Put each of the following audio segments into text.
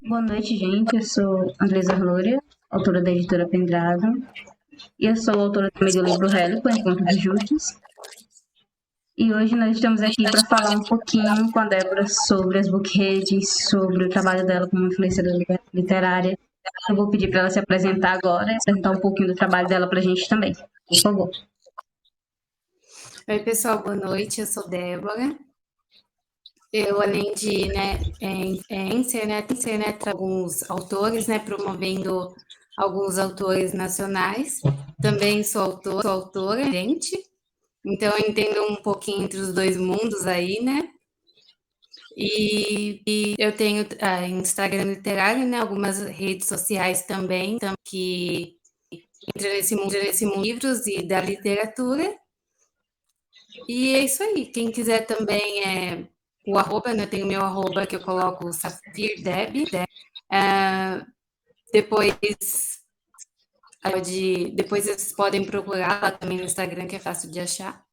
Boa noite, gente. Eu sou Andresa Arloria, autora da editora Pendragon. E eu sou autora também do livro Hélico, Encontro dos Justos. E hoje nós estamos aqui para falar um pouquinho com a Débora sobre as book reads, sobre o trabalho dela como influenciadora literária. Eu vou pedir para ela se apresentar agora e apresentar um pouquinho do trabalho dela para a gente também. Por favor. Oi, pessoal, boa noite. Eu sou Débora. Eu, além de alguns autores, promovendo alguns autores nacionais, também sou autora, gente. Então, eu entendo um pouquinho entre os dois mundos aí, né? E eu tenho Instagram literário, né? Algumas redes sociais também, que entram nesse mundo livros e da literatura. E é isso aí. Quem quiser também o arroba, né? Tem o meu arroba que eu coloco SafirDeb. Depois, depois vocês podem procurar lá também no Instagram, que é fácil de achar.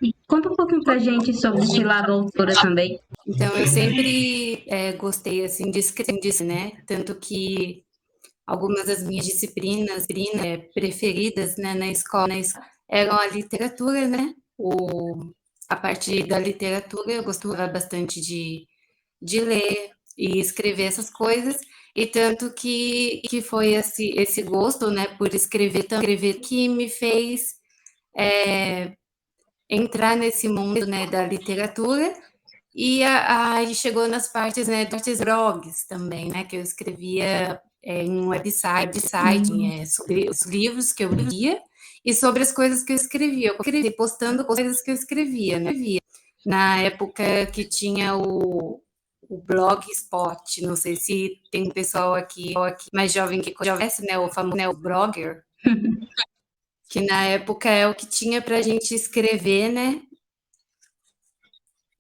E conta um pouquinho para a gente sobre esse lado autora também. Então, eu sempre gostei assim de escrever, né? Tanto que algumas das minhas disciplinas preferidas, né, na escola eram a literatura, né? A parte da literatura eu gostava bastante de ler e escrever essas coisas, e tanto que foi esse gosto, né, por escrever que me fez entrar nesse mundo, né, da literatura. E aí chegou nas partes, né, dos blogs também, né, que eu escrevia em um website sobre os livros que eu lia e sobre as coisas que eu escrevia. Eu escrevi postando coisas que eu escrevia, né? Na época que tinha o Blogspot, não sei se tem um pessoal aqui mais jovem que conhece, né, o famoso, né, o blogger, que na época é o que tinha para a gente escrever, né,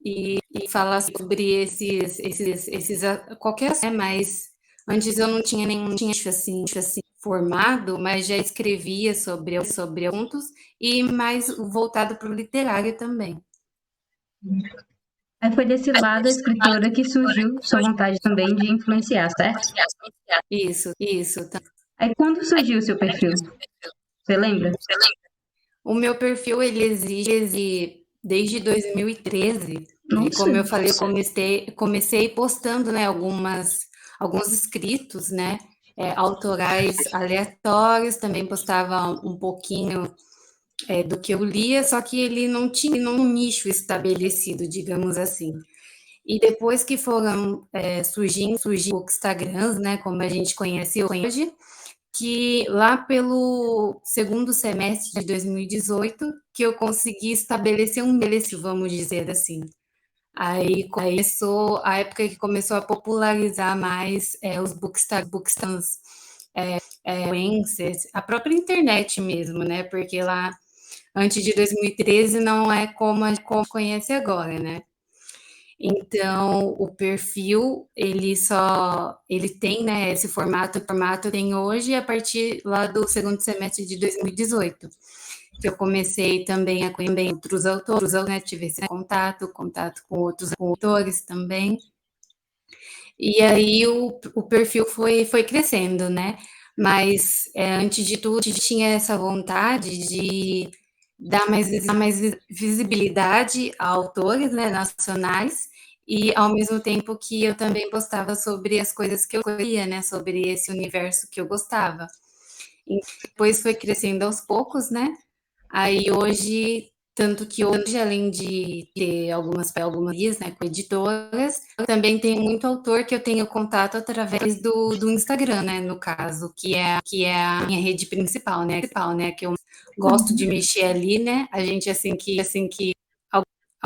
e falar sobre qualquer assunto, né? Mas antes eu não tinha nenhum nicho assim formado, mas já escrevia sobre assuntos e mais voltado para o literário também. Aí foi desse lado da escritora que surgiu sua vontade também de influenciar, certo? Isso. Aí quando surgiu o seu perfil? Você lembra? O meu perfil, ele exige desde 2013. E Nossa. como eu falei, eu comecei postando, né, alguns escritos, né, autorais aleatórios, também postava um pouquinho do que eu lia, só que ele não tinha um nicho estabelecido, digamos assim. E depois que foram surgindo Instagrams, né, como a gente conhece hoje, que lá pelo segundo semestre de 2018 que eu consegui estabelecer um nicho, vamos dizer assim. Aí começou a época que começou a popularizar mais os bookstans, influencers, a própria internet mesmo, né? Porque lá antes de 2013 não é como a gente conhece agora, né? Então, o perfil, ele tem, né, esse formato tem hoje a partir lá do segundo semestre de 2018, que eu comecei também a conhecer outros autores, né, tive esse contato com outros autores também, e aí o perfil foi crescendo, né, mas antes de tudo tinha essa vontade de dar mais visibilidade a autores, né, nacionais, e ao mesmo tempo que eu também postava sobre as coisas que eu queria, né, sobre esse universo que eu gostava. E depois foi crescendo aos poucos, né? Aí hoje, tanto que hoje, além de ter algumas guias, né, com editoras, também tem muito autor que eu tenho contato através do Instagram, né, no caso, que é a minha rede principal, né, que eu gosto de mexer ali, né, a gente assim que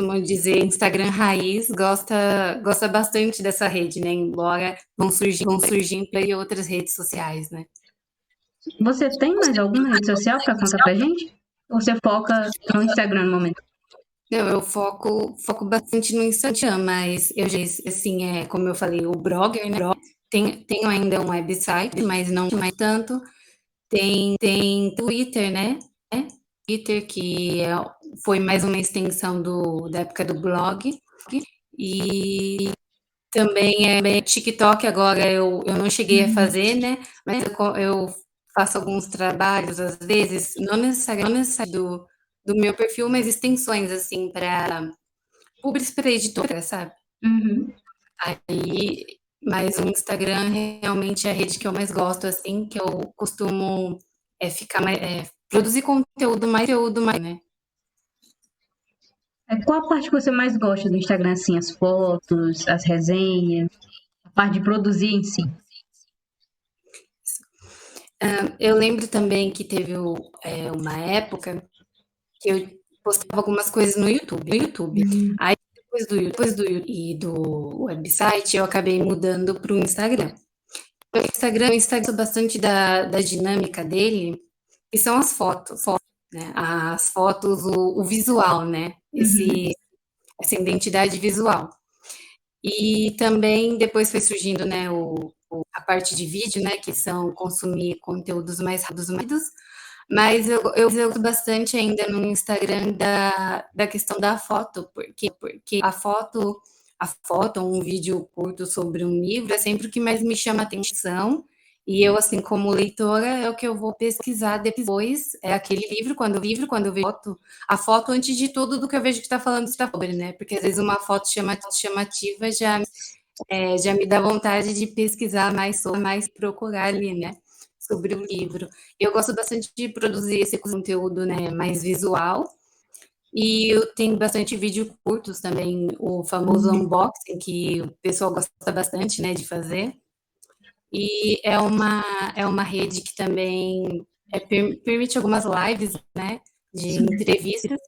vamos dizer, Instagram raiz gosta bastante dessa rede, né, embora vão surgindo aí outras redes sociais, né. Você tem mais alguma rede social para contar pra gente? Ou você foca no Instagram no momento? Não, eu foco bastante no Instagram, mas eu já, assim, como eu falei, o blogger, né? Tenho ainda um website, mas não mais tanto. Tem Twitter, né? Twitter, foi mais uma extensão da época do blog. E Também é TikTok agora eu não cheguei a fazer, né, mas eu faço alguns trabalhos, às vezes, não necessariamente do meu perfil, mas extensões, assim, para publis para editora, sabe. Uhum. Aí mas o Instagram realmente é a rede que eu mais gosto, assim, que eu costumo, ficar mais produzir conteúdo mais, né. Qual a parte que você mais gosta do Instagram, assim, as fotos, as resenhas, a parte de produzir em si? Eu lembro também que teve uma época que eu postava algumas coisas no YouTube. Hum. Aí depois do website, eu acabei mudando para o Instagram. O Instagram eu gosto bastante da dinâmica dele, que são as fotos, né? As fotos, o visual, né? Uhum. Essa identidade visual. E também depois foi surgindo, né, a parte de vídeo, né, que são consumir conteúdos mais rápidos, mas eu uso bastante ainda no Instagram da questão da foto, porque a foto, um vídeo curto sobre um livro é sempre o que mais me chama atenção. E eu, assim, como leitora, é o que eu vou pesquisar depois, é aquele livro, quando eu vejo a foto antes de tudo do que eu vejo que está falando sobre, né? Porque às vezes uma foto chamativa já me dá vontade de pesquisar mais procurar ali, né, sobre o livro. Eu gosto bastante de produzir esse conteúdo, né, mais visual, e eu tenho bastante vídeo curtos também, o famoso unboxing, que o pessoal gosta bastante, né, de fazer. E é uma rede que também permite algumas lives, né, de Sim. entrevistas,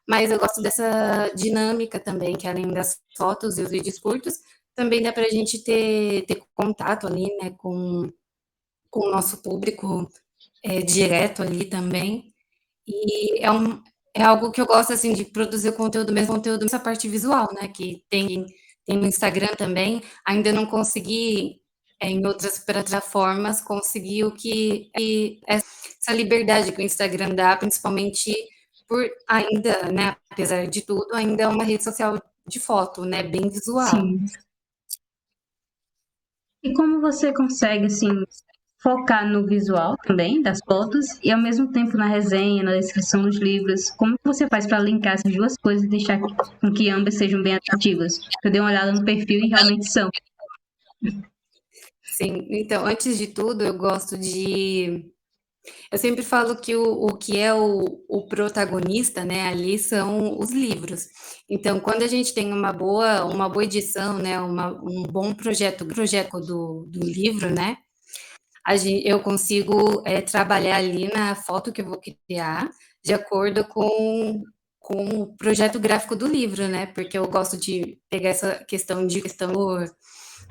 mas eu gosto dessa dinâmica também, que além das fotos e os vídeos curtos, também dá para a gente ter contato ali, né, com o nosso público direto ali também. E é algo que eu gosto, assim, de produzir conteúdo nessa parte visual, né, que tem no Instagram também. Ainda não consegui, em outras plataformas, conseguir o que essa liberdade que o Instagram dá, principalmente por ainda, né, apesar de tudo, ainda é uma rede social de foto, né, bem visual. Sim. E como você consegue, assim, focar no visual também das fotos e ao mesmo tempo na resenha, na descrição dos livros? Como que você faz para linkar essas duas coisas e deixar com que ambas sejam bem atrativas? Eu dei uma olhada no perfil e realmente são. Sim, então, antes de tudo, eu sempre falo que o que é o protagonista, né, ali são os livros. Então, quando a gente tem uma boa edição, né, um bom projeto do livro, né, eu consigo trabalhar ali na foto que eu vou criar, de acordo com o projeto gráfico do livro, né, porque eu gosto de pegar essa questão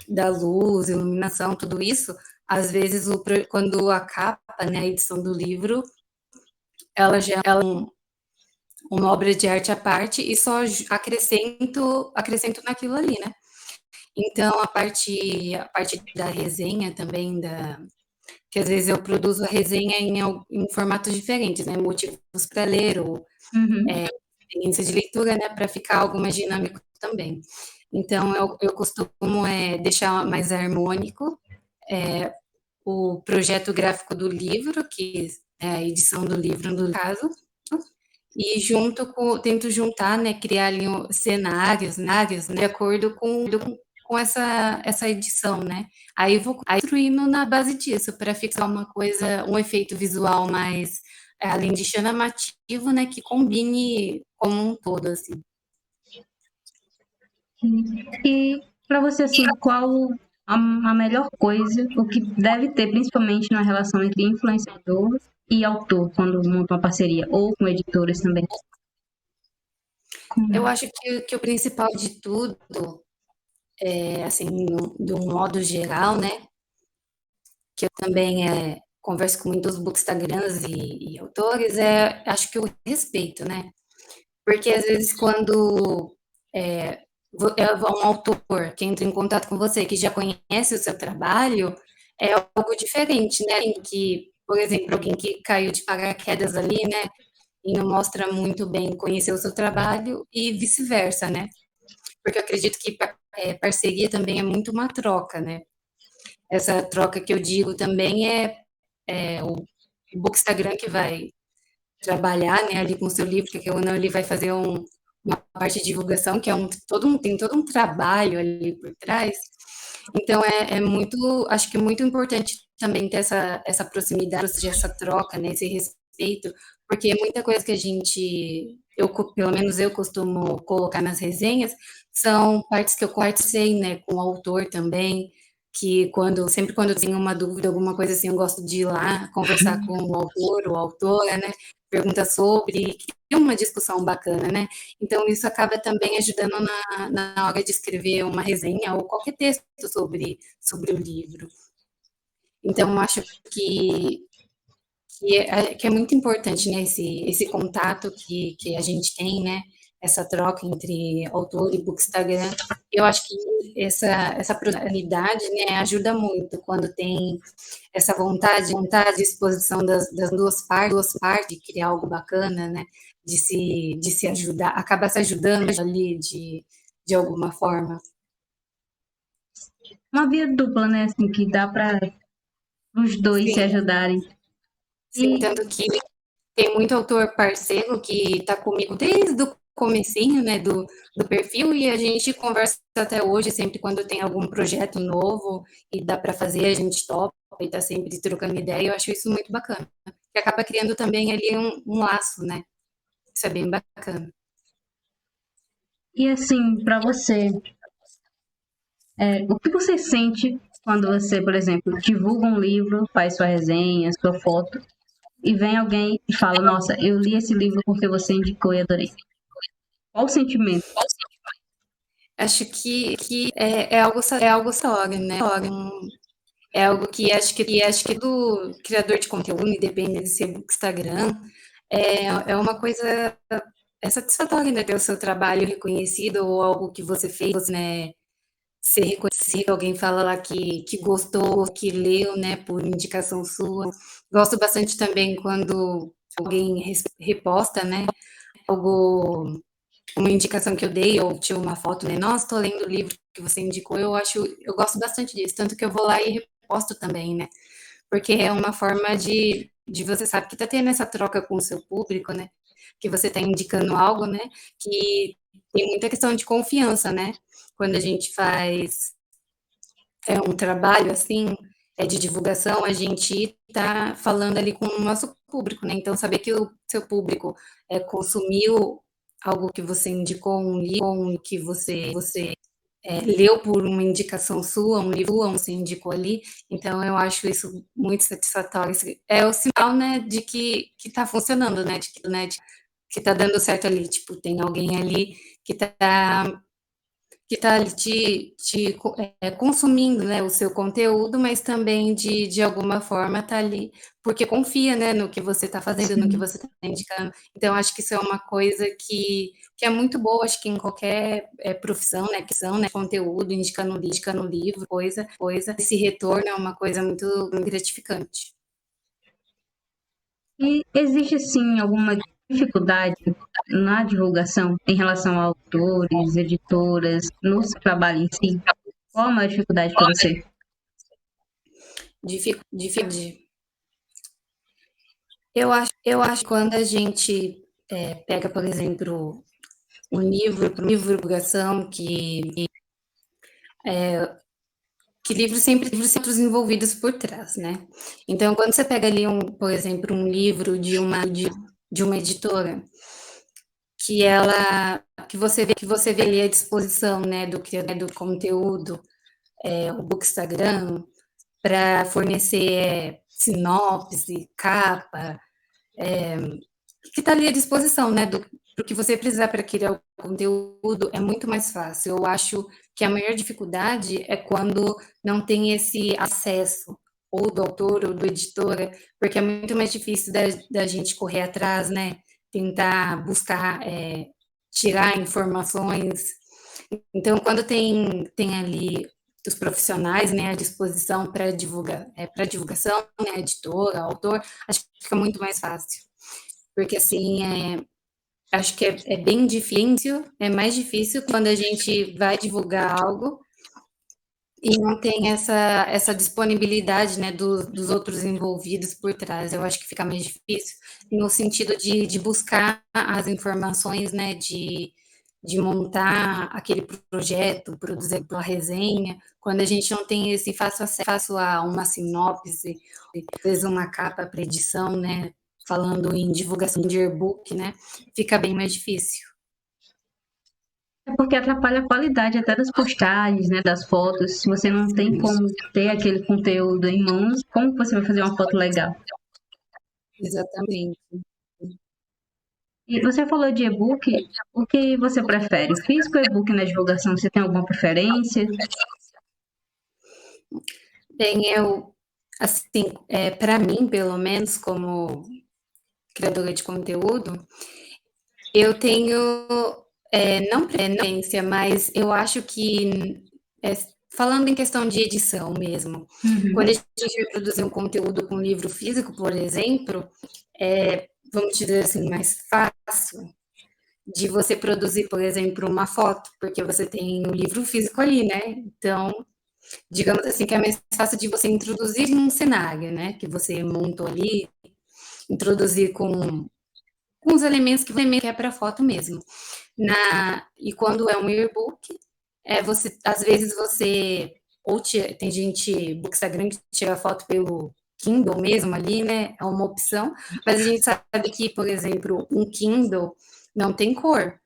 da luz, iluminação, tudo isso. Às vezes, quando a capa, né, a edição do livro, ela já é uma obra de arte à parte e só acrescento naquilo ali, né? Então, a parte da resenha também, que às vezes eu produzo a resenha em formatos diferentes, né? Motivos para ler, ou Uhum. experiência de leitura, né? Para ficar algo mais dinâmico também. Então, eu costumo deixar mais harmônico o projeto gráfico do livro, que é a edição do livro, no caso, e tento juntar, né, criar ali cenários, né, de acordo com essa edição, né? Aí eu vou construindo na base disso, para ficar uma coisa, um efeito visual mais, além de chamativo, né, que combine como um todo, assim. E para você, assim, qual a melhor coisa, o que deve ter, principalmente na relação entre influenciador e autor, quando monta uma parceria, ou com editoras também? Eu acho que o principal de tudo, assim, de um modo geral, né, que eu também converso com muitos bookstagrams e autores, acho que o respeito, né? Porque às vezes quando é, é um autor que entra em contato com você, que já conhece o seu trabalho, é algo diferente, né? Que, por exemplo, alguém que caiu de paraquedas ali, né? E não mostra muito bem conhecer o seu trabalho e vice-versa, né? Porque eu acredito que para parceria também é muito uma troca, né? Essa troca que eu digo também é o Bookstagram que vai trabalhar, né, ali com o seu livro, porque o não ele vai fazer uma parte de divulgação, que é tem todo um trabalho ali por trás. Então é muito, acho que é muito importante também ter essa proximidade, essa troca, né, esse respeito, porque muita coisa que pelo menos eu costumo colocar nas resenhas, são partes que eu conversei, né, com o autor também, que sempre quando eu tenho uma dúvida, alguma coisa assim, eu gosto de ir lá conversar com o autor ou autora, né, pergunta sobre, cria uma discussão bacana, né? Então, isso acaba também ajudando na hora de escrever uma resenha ou qualquer texto sobre o livro. Então, acho que é muito importante, né, esse contato que a gente tem, né, essa troca entre autor e bookstagram. Eu acho que essa proximidade, né, ajuda muito quando tem essa vontade, disposição das duas partes de criar algo bacana, né, de se ajudar, acaba se ajudando ali de alguma forma. Uma via dupla, né? Assim, que dá para os dois se Sim, ajudarem. sim, E tanto que tem muito autor parceiro que está comigo desde o comecinho, né, do perfil, e a gente conversa até hoje, sempre quando tem algum projeto novo e dá para fazer, a gente topa e está sempre trocando ideia. Eu acho isso muito bacana, que acaba criando também ali um laço, né? Isso é bem bacana. E assim, para você, o que você sente quando você, por exemplo, divulga um livro, faz sua resenha, sua foto, e vem alguém e fala, nossa, eu li esse livro porque você indicou e adorei. Qual o sentimento? Acho que é algo sólido, né? É algo que acho que do criador de conteúdo, independente de ser Instagram, é uma coisa satisfatória, né? Ter o seu trabalho reconhecido ou algo que você fez, né? Ser reconhecido, alguém fala lá que gostou, que leu, né? Por indicação sua. Gosto bastante também quando alguém reposta, né? Algo uma indicação que eu dei, ou tinha uma foto, né? Nossa, estou lendo o livro que você indicou, eu gosto bastante disso, tanto que eu vou lá e reposto também, né? Porque é uma forma de você sabe que está tendo essa troca com o seu público, né? Que você está indicando algo, né? Que tem muita questão de confiança, né? Quando a gente faz um trabalho assim, de divulgação, a gente está falando ali com o nosso público, né? Então, saber que o seu público consumiu algo que você indicou, um livro que você leu por uma indicação sua, um livro que você indicou ali. Então, eu acho isso muito satisfatório. É o sinal, né, de que está funcionando, né, de que está dando certo ali. Tipo, tem alguém ali que está ali consumindo, né, o seu conteúdo, mas também de alguma forma está ali porque confia, né, no que você está fazendo, no que Sim. você está indicando. Então, acho que isso é uma coisa que é muito boa, acho que em qualquer profissão, né, conteúdo, indicando livro, coisa, esse retorno é uma coisa muito gratificante. E existe, sim, alguma dificuldade na divulgação em relação a autores, editoras, no seu trabalho em si? Qual a maior dificuldade para você? Dificuldade. Eu acho que quando a gente pega, por exemplo, um livro para divulgação, que livros sempre tem outros envolvidos por trás, né? Então, quando você pega ali, por exemplo, um livro de uma editora, que você vê ali a disposição, né, do criador do conteúdo, o Bookstagram, para fornecer sinopse, capa, que está ali à disposição, né, do que você precisar para criar o conteúdo, é muito mais fácil. Eu acho que a maior dificuldade é quando não tem esse acesso, ou do autor ou do editora, porque é muito mais difícil da gente correr atrás, né, tentar buscar, tirar informações. Então, quando tem ali os profissionais, né, à disposição para divulgação, né, editora, autor, acho que fica muito mais fácil. Porque, assim, acho que é bem difícil, é mais difícil quando a gente vai divulgar algo e não tem essa disponibilidade, né, dos outros envolvidos por trás. Eu acho que fica mais difícil no sentido de buscar as informações, né, de montar aquele projeto, produzir a resenha, quando a gente não tem esse fácil acesso a uma sinopse, fez uma capa para edição, né, falando em divulgação de e-book, né, fica bem mais difícil. É porque atrapalha a qualidade até das postagens, né, das fotos. Se você não tem como ter aquele conteúdo em mãos, como que você vai fazer uma foto legal? Exatamente. E você falou de e-book, o que você prefere? O físico ou e-book na divulgação? Você tem alguma preferência? Bem, eu, assim, para mim, pelo menos, como criadora de conteúdo, eu tenho, não preferência, mas eu acho que, falando em questão de edição mesmo, quando a Uhum, gente vai produzir um conteúdo com livro físico, por exemplo, vamos dizer assim, mais fácil de você produzir, por exemplo, uma foto, porque você tem o livro físico ali, né? Então, digamos assim, que é mais fácil de você introduzir um cenário, né? Que você montou ali, introduzir com os elementos que você quer para a foto mesmo. E quando é um e-book, você, às vezes você, tem gente, book Instagram que tira foto pelo Kindle mesmo ali, né? É uma opção, mas a gente sabe que, por exemplo, um Kindle não tem cor.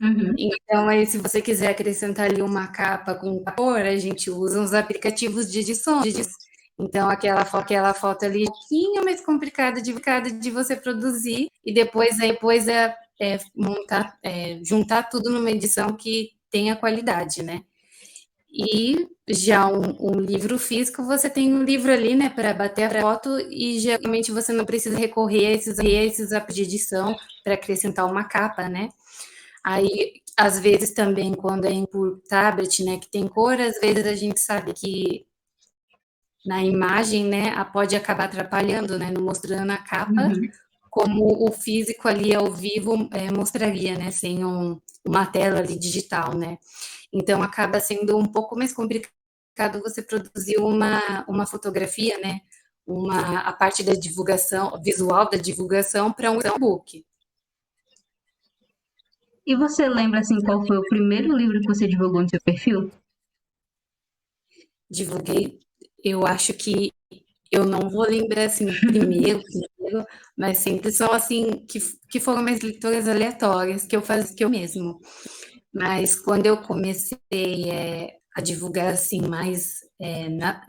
uhum. Então, aí, se você quiser acrescentar ali uma capa com cor, a gente usa uns aplicativos de edição. Então, aquela foto ali é um pouquinho mais complicada de você produzir e depois montar, juntar tudo numa edição que tenha qualidade, né? E já um livro físico, você tem um livro ali, né, para bater a foto e geralmente você não precisa recorrer a esses apps de edição para acrescentar uma capa, né? Aí, às vezes também, quando é por tablet, né, que tem cor, às vezes a gente sabe que na imagem, né, pode acabar atrapalhando, né, não mostrando a capa Uhum. como o físico ali ao vivo mostraria, né, sem uma tela ali digital, né. Então acaba sendo um pouco mais complicado você produzir uma fotografia, né, a parte da divulgação, visual da divulgação para um e-book. E você lembra, assim, qual foi o primeiro livro que você divulgou no seu perfil? Divulguei, eu acho que eu não vou lembrar, assim, primeiro, mas sempre são, assim, que foram minhas leituras aleatórias que eu mesmo. Mas quando eu comecei, a divulgar, assim, mais,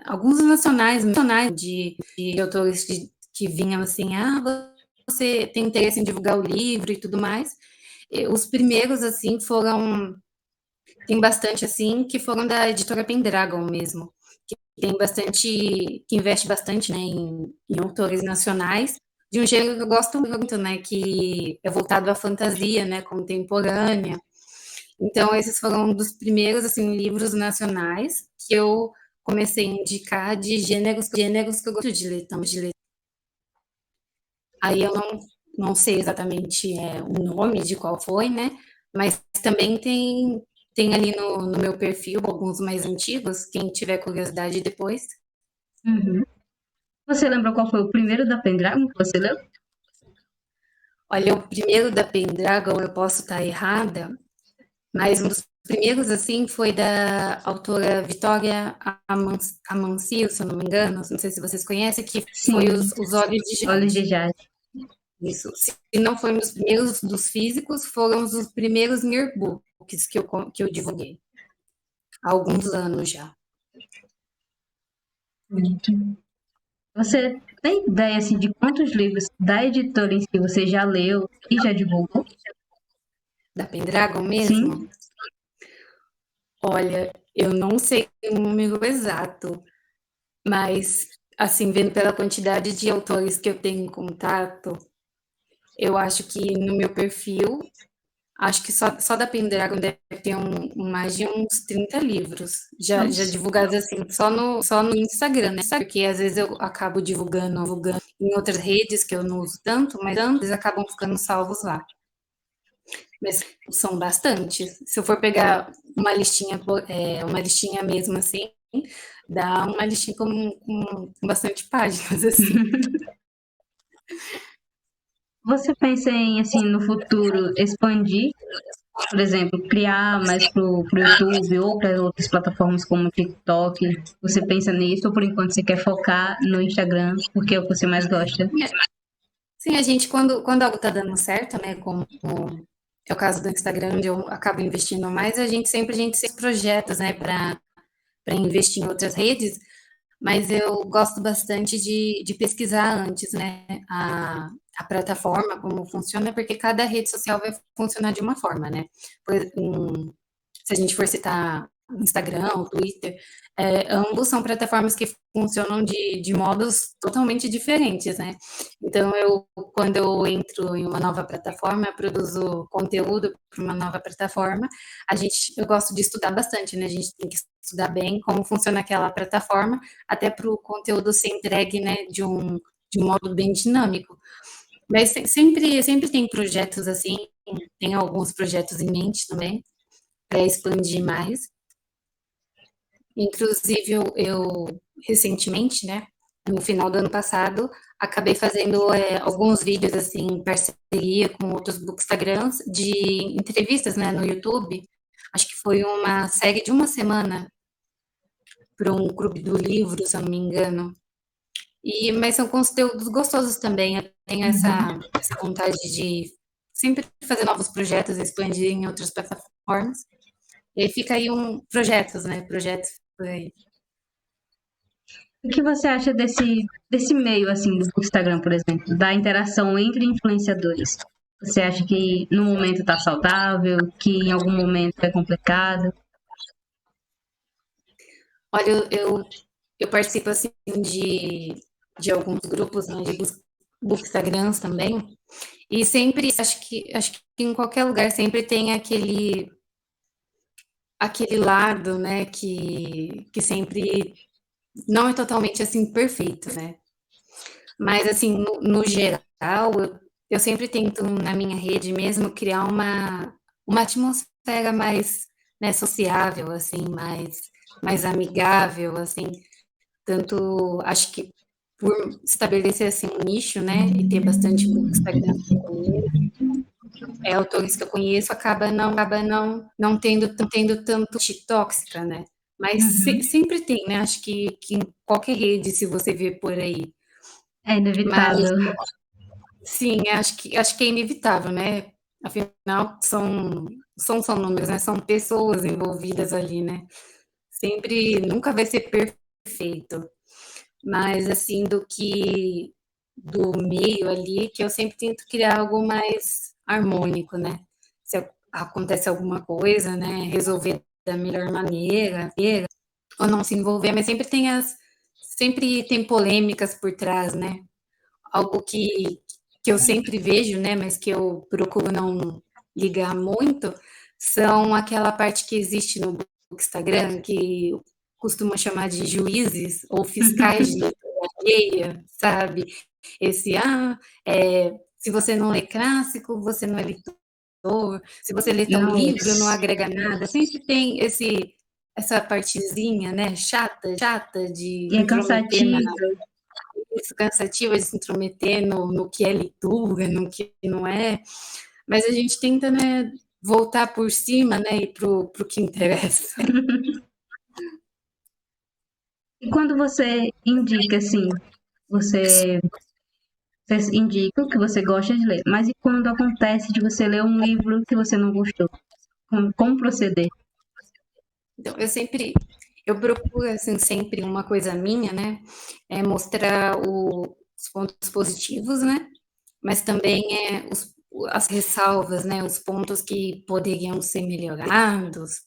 alguns nacionais de autores que vinham assim: "Ah, você tem interesse em divulgar o livro e tudo mais?". Os primeiros, assim, foram tem bastante, assim, que foram da editora Pendragon mesmo, tem bastante, que investe bastante, né, em autores nacionais, de um gênero que eu gosto muito, né, que é voltado à fantasia, né, contemporânea. Então, esses foram um dos primeiros, assim, livros nacionais que eu comecei a indicar de gêneros que eu gosto de ler, então, de ler. Aí eu não sei exatamente o nome de qual foi, né, mas também tem ali no meu perfil alguns mais antigos, quem tiver curiosidade depois. Uhum. Você lembra qual foi o primeiro da Pendragon que você leu? Olha, o primeiro da Pendragon, eu posso estar errada, mas um dos primeiros, assim, foi da autora Vitória Amancio, se eu não me engano, não sei se vocês conhecem, que foi Sim, Os Olhos de Olhos de Jade. Jade. Isso. Se não foi um dos primeiros dos físicos, foram os primeiros yearbooks que eu divulguei, há alguns anos já. Você tem ideia, assim, de quantos livros da editora em si você já leu e já divulgou? Da Pendragon Sim. mesmo? Olha, eu não sei o número exato, mas, assim, vendo pela quantidade de autores que eu tenho em contato, eu acho que no meu perfil, acho que só da Pendragon deve ter mais de uns 30 livros, já Nossa. divulgados assim, só no Instagram, né? Porque às vezes eu acabo divulgando em outras redes que eu não uso tanto, mas eles acabam ficando salvos lá. Mas são bastantes. Se eu for pegar uma listinha mesmo assim, dá uma listinha com bastante páginas, assim. Você pensa em, assim, no futuro, expandir, por exemplo, criar mais pro YouTube ou para outras plataformas como o TikTok? Você pensa nisso ou por enquanto você quer focar no Instagram porque é o que você mais gosta? Sim, a gente, quando algo tá dando certo, né, como é o caso do Instagram, onde eu acabo investindo mais, a gente tem projetos, né, para investir em outras redes, mas eu gosto bastante de pesquisar antes, né, a plataforma, como funciona, porque cada rede social vai funcionar de uma forma, né? Se a gente for citar Instagram, Twitter, ambos são plataformas que funcionam de modos totalmente diferentes, né? Então, quando eu entro em uma nova plataforma, eu produzo conteúdo para uma nova plataforma, eu gosto de estudar bastante, né? A gente tem que estudar bem como funciona aquela plataforma, até para o conteúdo ser entregue, né, de um modo bem dinâmico. Mas sempre tem projetos assim, tem alguns projetos em mente também, para expandir mais. Inclusive, eu recentemente, né, no final do ano passado, acabei fazendo alguns vídeos assim, em parceria com outros bookstagrams de entrevistas, né, no YouTube. Acho que foi uma série de uma semana para um clube do livro, se eu não me engano. Mas são conteúdos gostosos também. Eu tenho essa vontade de sempre fazer novos projetos, expandir em outras plataformas. E aí fica aí projetos, né? Projetos por aí. O que você acha desse meio, assim, do Instagram, por exemplo, da interação entre influenciadores? Você acha que no momento tá saudável, que em algum momento é complicado? Olha, eu participo assim de alguns grupos, né, de bookstagrams também, e sempre acho que em qualquer lugar sempre tem aquele lado, né, que sempre não é totalmente assim perfeito, né? Mas assim, no geral, eu sempre tento na minha rede mesmo criar uma atmosfera mais, né, sociável, assim, mais amigável, assim. Tanto acho que por estabelecer assim um nicho, né, e ter bastante Instagram que eu conheço, autores que eu conheço, acaba não tendo tanto tóxica, né? Mas sempre tem, né? Acho que em qualquer rede, se você vê por aí. É Mas inevitável. sim, acho que é inevitável, né? Afinal, são números, né? São pessoas envolvidas ali, né? Sempre, nunca vai ser perfeito. Mas assim, do meio ali, que eu sempre tento criar algo mais harmônico, né? Se acontece alguma coisa, né? Resolver da melhor maneira, ou não se envolver, mas sempre tem polêmicas por trás, né? Algo que eu sempre vejo, né? Mas que eu procuro não ligar muito, são aquela parte que existe no Instagram, que costuma chamar de juízes ou fiscais de leitura alheia, sabe? Se você não lê clássico, você não é leitor, se você lê tal livro, não Nossa. agrega nada. Sempre tem essa partezinha, né, chata de E se é intrometer cansativo. isso, cansativa de se intrometer no que é leitura, no que não é, mas a gente tenta, né, voltar por cima, né, e pro que interessa. E quando você indica, assim, você, você indica o que você gosta de ler, mas e quando acontece de você ler um livro que você não gostou? Como proceder? Então, eu procuro, assim, sempre uma coisa minha, né, é mostrar os pontos positivos, né, mas também as ressalvas, né, os pontos que poderiam ser melhorados,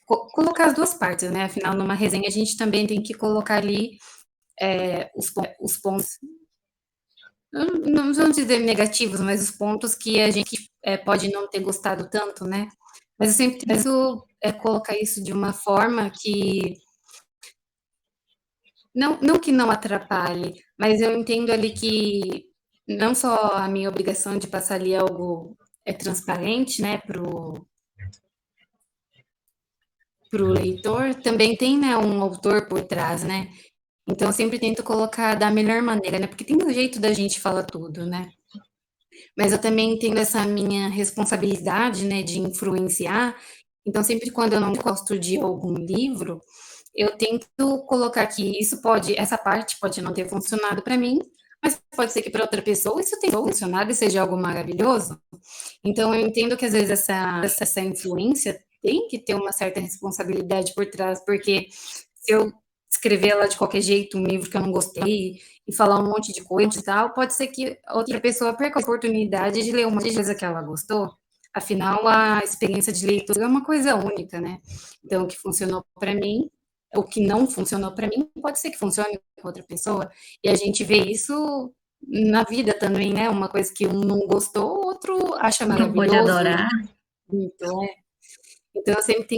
colocar as duas partes, né, afinal, numa resenha a gente também tem que colocar ali os pontos, não vamos dizer negativos, mas os pontos que a gente pode não ter gostado tanto, né? Mas eu sempre tento colocar isso de uma forma que não que não atrapalhe, mas eu entendo ali que não só a minha obrigação de passar ali algo é transparente, né, pro leitor, também tem, né, um autor por trás, né? Então eu sempre tento colocar da melhor maneira, né? Porque tem um jeito da gente falar tudo, né? Mas eu também tenho essa minha responsabilidade, né, de influenciar. Então sempre quando eu não gosto de algum livro, eu tento colocar que isso pode, essa parte pode não ter funcionado para mim, mas pode ser que para outra pessoa isso tenha funcionado e seja algo maravilhoso. Então, eu entendo que às vezes essa influência tem que ter uma certa responsabilidade por trás, porque se eu escrever ela de qualquer jeito, um livro que eu não gostei, e falar um monte de coisa e tal, pode ser que outra pessoa perca a oportunidade de ler uma coisa que ela gostou. Afinal, a experiência de leitura é uma coisa única, né? Então, o que funcionou para mim, o que não funcionou para mim, pode ser que funcione com outra pessoa. E a gente vê isso na vida também, né? Uma coisa que um não gostou, o outro acha Outro pode maravilhoso. adorar. Então, então eu sempre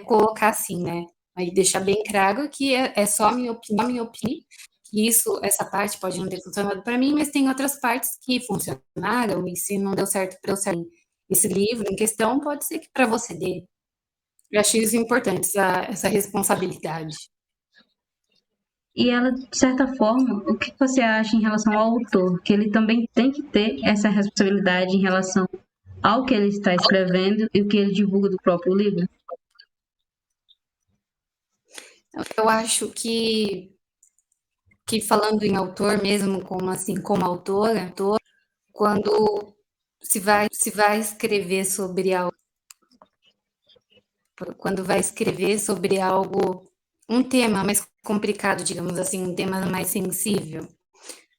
colocar assim, né? Aí deixar bem claro que é só minha opinião, que isso, essa parte pode não ter funcionado para mim, mas tem outras partes que funcionaram, e se não deu certo para eu sair esse livro em questão, pode ser que para você dê. Eu acho isso importante, essa responsabilidade. E ela, de certa forma, o que você acha em relação ao autor? Que ele também tem que ter essa responsabilidade em relação ao que ele está escrevendo e o que ele divulga do próprio livro? Eu acho que falando em autor mesmo, como assim, como autora, quando se vai escrever sobre algo, quando vai escrever sobre algo, um tema mais complicado, digamos assim, um tema mais sensível,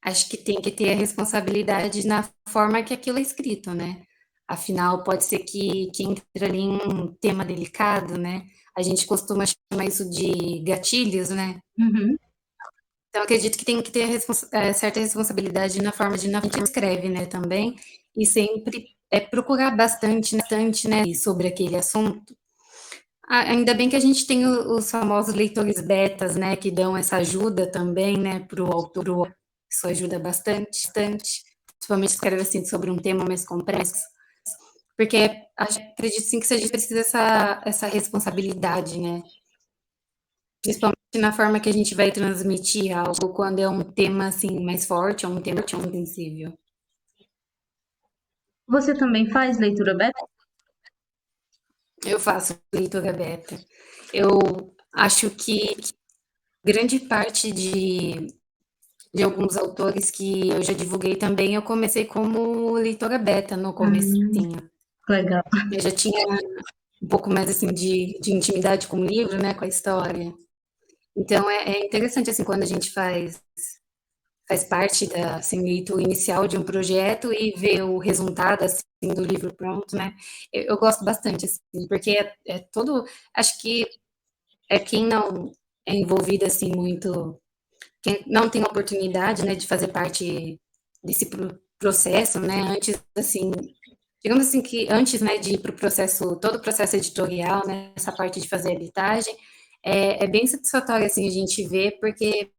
acho que tem que ter a responsabilidade na forma que aquilo é escrito, né? Afinal, pode ser que entre ali em um tema delicado, né? A gente costuma chamar isso de gatilhos, né? Uhum. Então, acredito que tem que ter certa responsabilidade na forma de na que escreve, né, também, e sempre procurar bastante, né, sobre aquele assunto. Ainda bem que a gente tem os famosos leitores betas, né, que dão essa ajuda também, né, para o autor. Isso ajuda bastante, principalmente se escreve assim sobre um tema mais complexo, porque acredito sim que a gente precisa essa responsabilidade, né, principalmente na forma que a gente vai transmitir algo quando é um tema assim mais forte, ou um tema tão sensível. Você também faz leitura beta? Eu faço leitura beta. Eu acho que grande parte de alguns autores que eu já divulguei também, eu comecei como leitora beta no Hum, comecinho. legal. Eu já tinha um pouco mais assim de intimidade com o livro, né, com a história. Então é interessante assim quando a gente faz parte da assim, leitura inicial de um projeto e ver o resultado assim, do livro pronto, né? Eu gosto bastante, assim, porque é todo. Acho que é quem não é envolvido assim muito, quem não tem oportunidade, né, de fazer parte desse processo, né? Antes, assim, digamos assim que antes, né, de ir para o processo, todo o processo editorial, né, essa parte de fazer a editagem, é bem satisfatório assim a gente ver, porque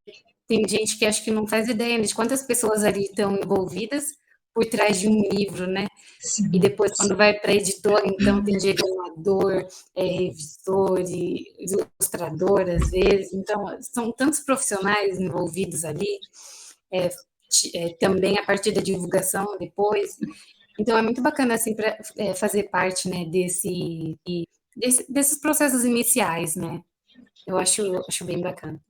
tem gente que acho que não faz ideia de quantas pessoas ali estão envolvidas por trás de um livro, né? E Sim. depois, quando vai para a editora, então tem diagramador, revisor, ilustrador, às vezes. Então, são tantos profissionais envolvidos ali, também a partir da divulgação depois. Então, é muito bacana, assim, para fazer parte, né, desses processos iniciais, né? Eu acho bem bacana.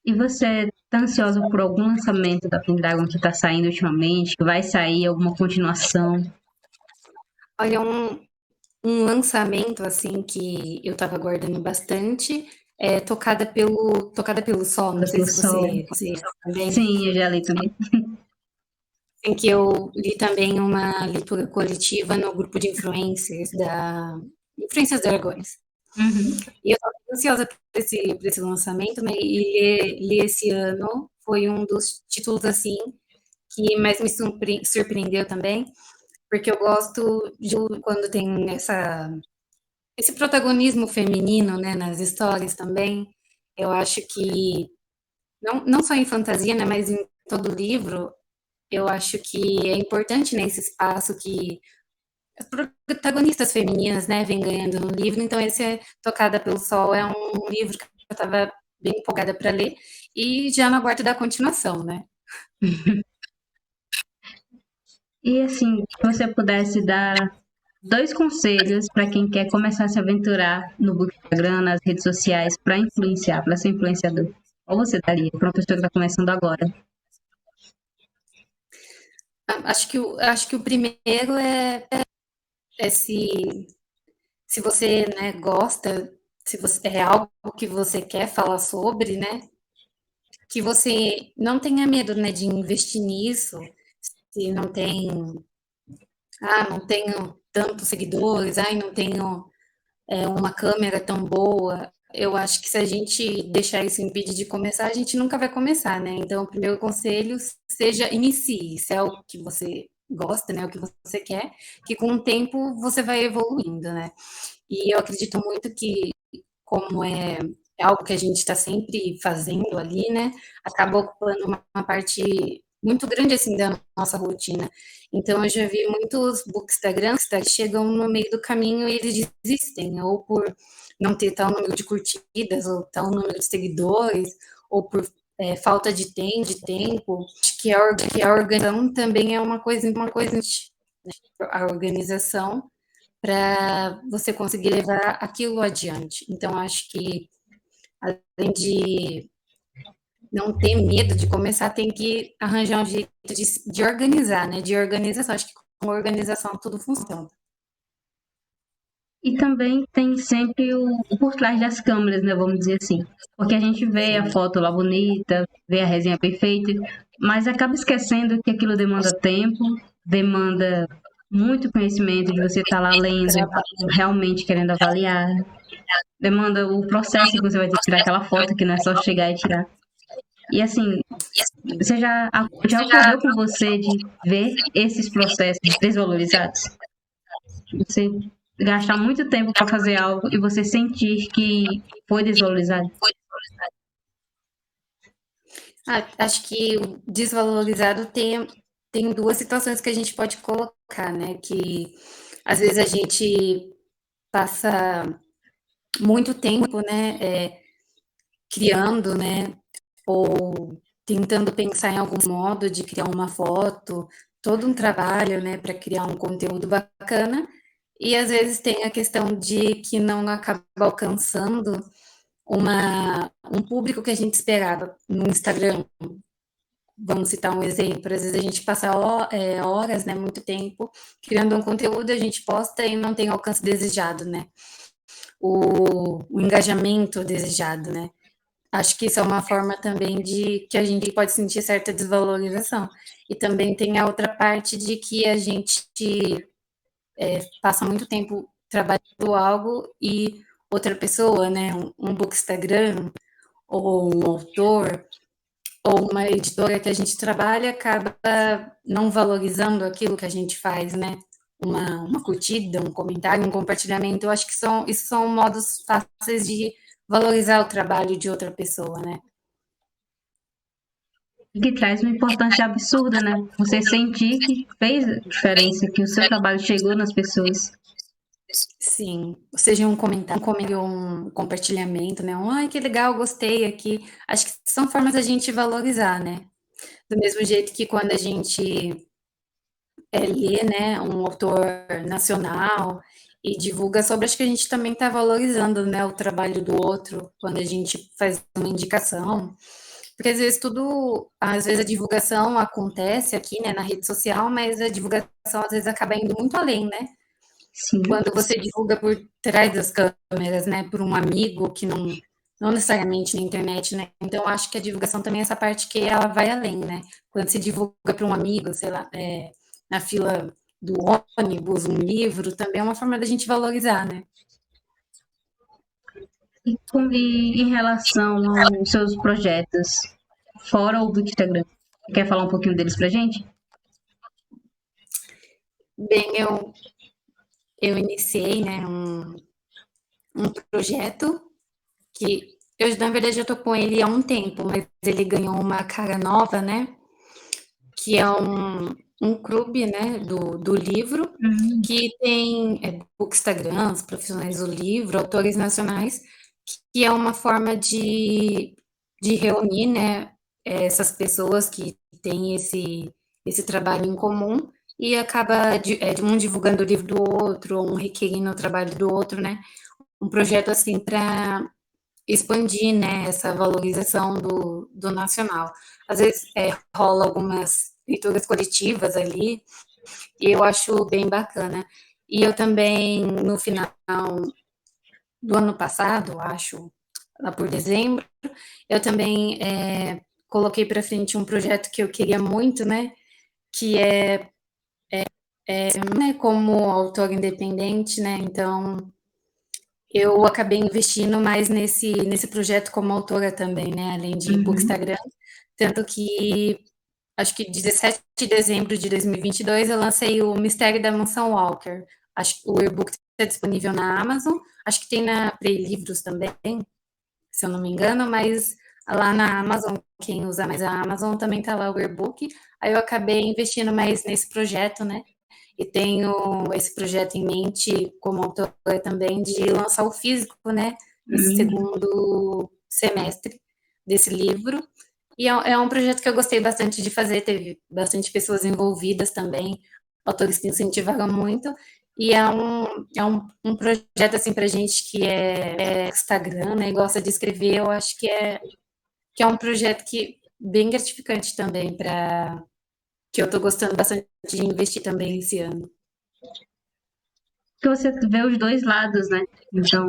E você tá ansiosa por algum lançamento da Pendragon que tá saindo ultimamente? Que vai sair alguma continuação? Olha, um lançamento, assim, que eu estava aguardando bastante, é Tocada pelo Sol, não Toda sei pelo se sol? você conhece também, Sim, eu já li também. em que eu li também uma leitura coletiva no grupo de influencers da Influências Dragões. Uhum. E eu estava ansiosa por esse lançamento, né, e ler esse ano foi um dos títulos, assim, que mais me surpreendeu também, porque eu gosto de quando tem esse protagonismo feminino, né, nas histórias também. Eu acho que, não só em fantasia, né, mas em todo livro, eu acho que é importante nesse espaço que as protagonistas femininas, né, vêm ganhando no livro. Então, esse é Tocada pelo Sol é um livro que eu estava bem empolgada para ler e já no aguardo da continuação, né? E assim, se você pudesse dar dois conselhos para quem quer começar a se aventurar no Instagram, nas redes sociais, para influenciar, para ser influenciador, qual você daria para uma pessoa que está começando agora? Acho que o primeiro é se você, né, gosta, se você é algo que você quer falar sobre, né, que você não tenha medo, né, de investir nisso, se não tem, não tenho tantos seguidores, ai, não tenho uma câmera tão boa. Eu acho que se a gente deixar isso impedir de começar, a gente nunca vai começar, né? Então, o primeiro conselho seja inicie, se é o que você gosta, né, o que você quer, que com o tempo você vai evoluindo, né? E eu acredito muito que, como é algo que a gente está sempre fazendo ali, né, acaba ocupando uma parte muito grande assim da nossa rotina. Então eu já vi muitos bookstagrams que chegam no meio do caminho e eles desistem, ou por não ter tal número de curtidas, ou tal número de seguidores, ou por falta de tempo. Acho que a organização também é uma coisa, né? A organização para você conseguir levar aquilo adiante. Então, acho que, além de não ter medo de começar, tem que arranjar um jeito de organizar, né? De organização. Acho que com organização tudo funciona. E também tem sempre o por trás das câmeras, né? Vamos dizer assim. Porque a gente vê a Sim, foto lá bonita, vê a resenha perfeita, mas acaba esquecendo que aquilo demanda tempo, demanda muito conhecimento de você estar lá lendo, realmente querendo avaliar, demanda o processo que você vai ter que tirar aquela foto, que não é só chegar e tirar. E assim, você já ocorreu com você de ver esses processos desvalorizados? Você gastar muito tempo para fazer algo e você sentir que foi desvalorizado? acho que o desvalorizado tem duas situações que a gente pode colocar, né? Que às vezes a gente passa muito tempo, né, criando, né, ou tentando pensar em algum modo de criar uma foto, todo um trabalho, né, para criar um conteúdo bacana, e às vezes tem a questão de que não acaba alcançando um público que a gente esperava no Instagram. Vamos citar um exemplo, às vezes a gente passa horas, né, muito tempo criando um conteúdo, a gente posta e não tem o alcance desejado, né, o engajamento desejado, né. Acho que isso é uma forma também de que a gente pode sentir certa desvalorização. E também tem a outra parte de que a gente passa muito tempo trabalhando algo e outra pessoa, né, um bookstagram ou um autor ou uma editora que a gente trabalha acaba não valorizando aquilo que a gente faz, né? Uma curtida, um comentário, um compartilhamento. Eu acho que isso são modos fáceis de valorizar o trabalho de outra pessoa, né? E que traz uma importância absurda, né? Você sentir que fez diferença, que o seu trabalho chegou nas pessoas. Sim, seja um compartilhamento, né? Ai, que legal, gostei aqui. Acho que são formas da gente valorizar, né? Do mesmo jeito que quando a gente lê, né, um autor nacional e divulga sobre, acho que a gente também está valorizando, né, o trabalho do outro quando a gente faz uma indicação. Porque às vezes a divulgação acontece aqui, né, na rede social, mas a divulgação às vezes acaba indo muito além, né? Sim. Quando você divulga por trás das câmeras, né, por um amigo que não necessariamente na internet, né? Então acho que a divulgação também é essa parte que ela vai além, né? Quando se divulga para um amigo, sei lá, na fila do ônibus, um livro, também é uma forma da gente valorizar, né? E em relação aos seus projetos, fora o do Instagram, quer falar um pouquinho deles pra gente? Bem, eu iniciei, né, um projeto que eu, na verdade, já tô com ele há um tempo, mas ele ganhou uma cara nova, né? que é um clube, né, do livro, que tem bookstagrams, profissionais do livro, autores nacionais, que é uma forma de reunir, né, essas pessoas que têm esse trabalho em comum e acaba um divulgando o livro do outro, um requerindo o trabalho do outro, né? Um projeto assim para expandir, né, essa valorização do nacional. Às vezes rola algumas leituras coletivas ali, e eu acho bem bacana. E eu também, no final do ano passado, acho, lá por dezembro, eu também coloquei para frente um projeto que eu queria muito, né, que né, como autor independente, né, então eu acabei investindo mais nesse projeto como autora também, né, além de Bookstagram, tanto que acho que 17 de dezembro de 2022 eu lancei o Mistério da Mansão Walker. Acho que o e-book está disponível na Amazon, acho que tem na Play Livros também, se eu não me engano, mas lá na Amazon, quem usa mais a Amazon, também está lá o e-book. Aí eu acabei investindo mais nesse projeto, né? E tenho esse projeto em mente como autora também de lançar o físico, né? Nesse segundo semestre desse livro. E é um projeto que eu gostei bastante de fazer, teve bastante pessoas envolvidas também, autores que incentivaram muito. E um projeto assim para gente que é Instagram, né, e gosta de escrever, eu acho que é um projeto que bem gratificante também para que eu estou gostando bastante de investir também esse ano. Que você vê os dois lados, né? Então,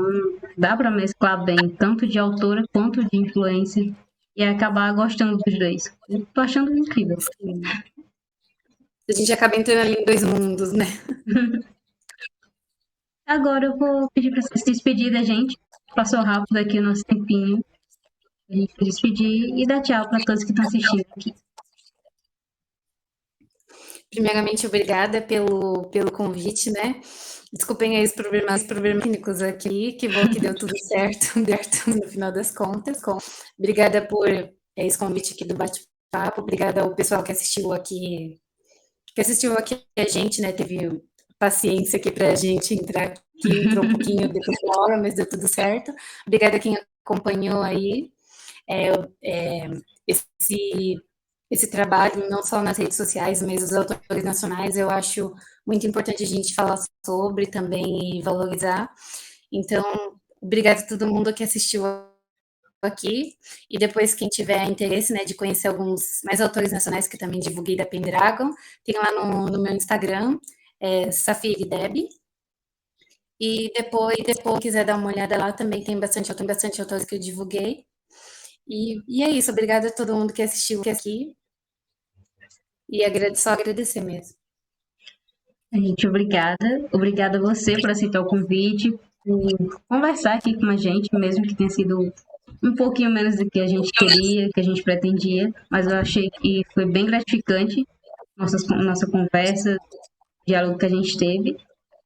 dá para mesclar bem, tanto de autora quanto de influencer, e acabar gostando dos dois. Eu tô achando incrível. Sim. A gente acaba entrando ali em dois mundos, né? Agora eu vou pedir para você se despedir da gente. Passou rápido aqui o nosso tempinho. A gente se despedir e dar tchau para todos que estão assistindo aqui. Primeiramente, obrigada pelo convite, né? Desculpem aí os problemas técnicos aqui, que bom que deu tudo certo, deu certo no final das contas. Obrigada por esse convite aqui do bate-papo, obrigada ao pessoal que assistiu aqui a gente, né? Teve paciência aqui para a gente entrar aqui, entrou um pouquinho depois da hora, mas deu tudo certo. Obrigada a quem acompanhou aí esse esse trabalho, não só nas redes sociais, mas os autores nacionais, eu acho muito importante a gente falar sobre também e valorizar. Então, obrigada a todo mundo que assistiu aqui. E depois, quem tiver interesse, né, de conhecer alguns mais autores nacionais que também divulguei da Pendragon, tem lá no meu Instagram, Safiri Deb. E depois, quiser dar uma olhada lá, também tem bastante autores que eu divulguei. E é isso, obrigada a todo mundo que assistiu aqui. E só agradecer mesmo. Gente, obrigada. Obrigada a você por aceitar o convite, por conversar aqui com a gente, mesmo que tenha sido um pouquinho menos do que a gente queria, que a gente pretendia, mas eu achei que foi bem gratificante nossa conversa, o diálogo que a gente teve.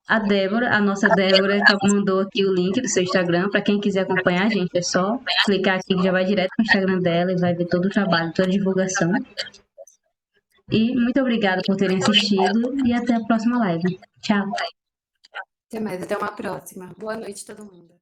A nossa Débora, mandou aqui o link do seu Instagram para quem quiser acompanhar a gente. É só clicar aqui que já vai direto no Instagram dela e vai ver todo o trabalho, toda a divulgação. E muito obrigada por terem assistido e até a próxima live. Tchau. Até mais, até uma próxima. Boa noite, todo mundo.